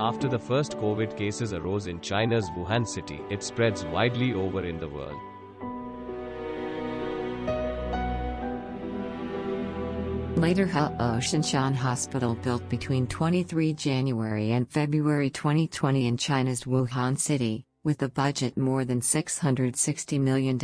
After the first COVID cases arose in China's Wuhan city, it spreads widely over in the world. Later Shanshan Hospital built between 23 January and February 2020 in China's Wuhan city, with a budget more than $660 million,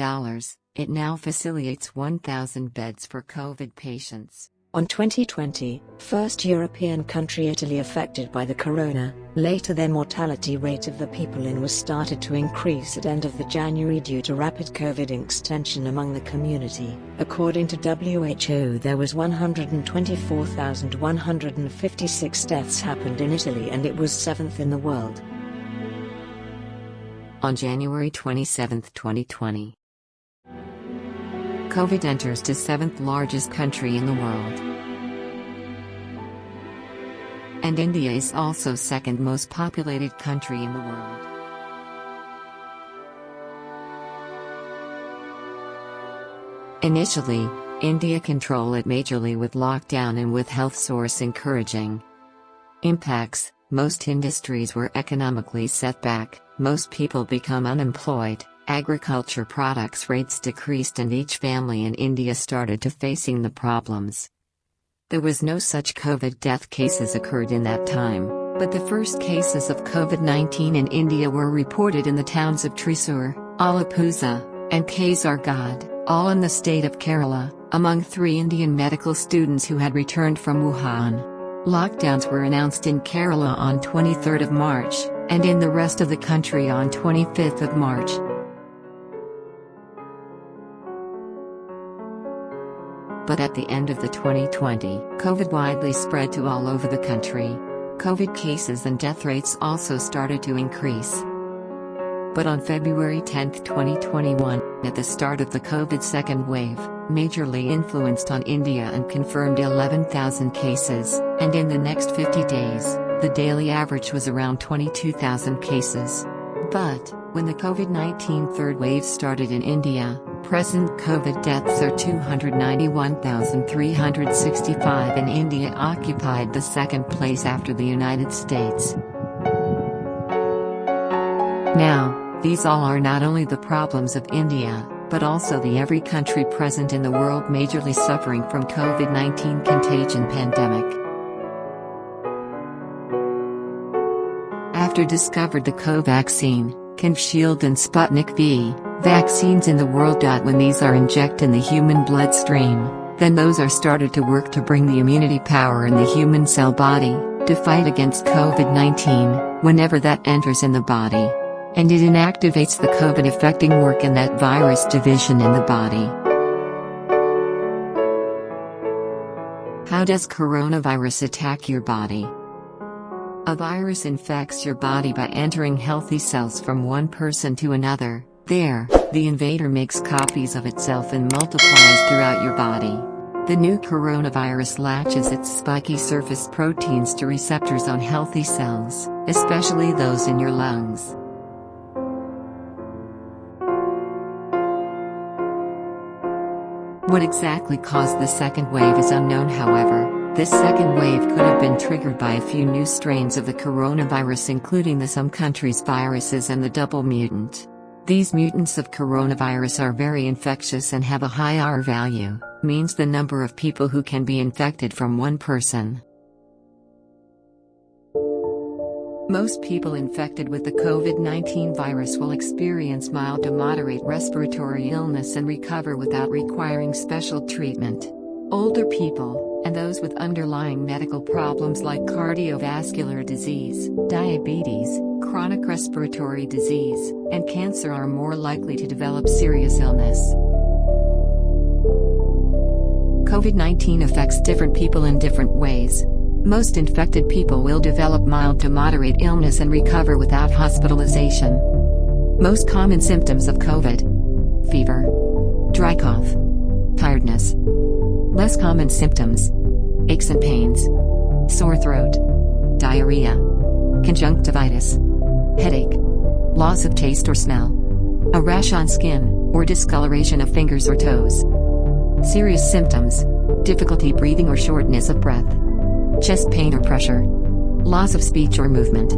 it now facilitates 1,000 beds for COVID patients. On 2020, first European country Italy affected by the corona, later their mortality rate of the people in was started to increase at end of the January due to rapid COVID extension among the community. According to WHO, there was 124,156 deaths happened in Italy and it was 7th in the world. On January 27, 2020, COVID enters the 7th largest country in the world. And India is also 2nd most populated country in the world. Initially, India controlled it majorly with lockdown and with health source encouraging impacts. Most industries were economically set back, most people become unemployed, agriculture products rates decreased and each family in India started to facing the problems. There was no such COVID death cases occurred in that time, but the first cases of COVID-19 in India were reported in the towns of Thrissur, Alappuzha, and Kasaragod, all in the state of Kerala, among 3 Indian medical students who had returned from Wuhan. Lockdowns were announced in Kerala on 23rd of March, and in the rest of the country on 25th of March. But at the end of the 2020, COVID widely spread to all over the country. COVID cases and death rates also started to increase. But on February 10, 2021, at the start of the COVID second wave, majorly influenced on India and confirmed 11,000 cases, and in the next 50 days, the daily average was around 22,000 cases. But, when the COVID-19 third wave started in India, present COVID deaths are 291,365 and India occupied the 2nd place after the United States. Now, these all are not only the problems of India, but also the every country present in the world majorly suffering from COVID-19 contagion pandemic. After discovered the Covaxin, Covishield and Sputnik V vaccines in the world. When these are injected in the human bloodstream, then those are started to work to bring the immunity power in the human cell body, to fight against COVID-19, whenever that enters in the body. And it inactivates the COVID affecting work in that virus division in the body. How does coronavirus attack your body? A virus infects your body by entering healthy cells from one person to another. There, the invader makes copies of itself and multiplies throughout your body. The new coronavirus latches its spiky surface proteins to receptors on healthy cells, especially those in your lungs. What exactly caused the second wave is unknown. However, this second wave could have been triggered by a few new strains of the coronavirus, including the some countries' viruses and the double mutant. These mutants of coronavirus are very infectious and have a high R value, means the number of people who can be infected from one person. Most people infected with the COVID-19 virus will experience mild to moderate respiratory illness and recover without requiring special treatment. Older people, and those with underlying medical problems like cardiovascular disease, diabetes, chronic respiratory disease, and cancer are more likely to develop serious illness. COVID-19 affects different people in different ways. Most infected people will develop mild to moderate illness and recover without hospitalization. Most common symptoms of COVID: fever, dry cough, tiredness. Less common symptoms: aches and pains, sore throat, diarrhea, conjunctivitis, headache, loss of taste or smell, a rash on skin, or discoloration of fingers or toes. Serious symptoms: difficulty breathing or shortness of breath, chest pain or pressure, Loss of speech or movement.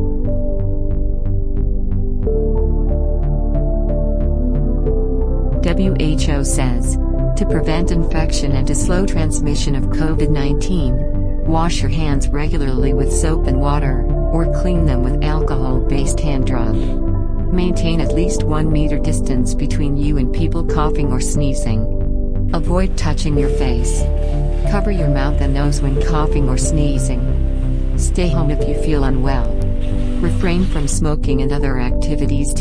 WHO says, to prevent infection and to slow transmission of COVID-19, wash your hands regularly with soap and water, or clean them with alcohol-based hand rub. Maintain at least 1 meter distance between you and people coughing or sneezing. Avoid touching your face. Cover your mouth and nose when coughing or sneezing. Stay home if you feel unwell. Refrain from smoking and other activities.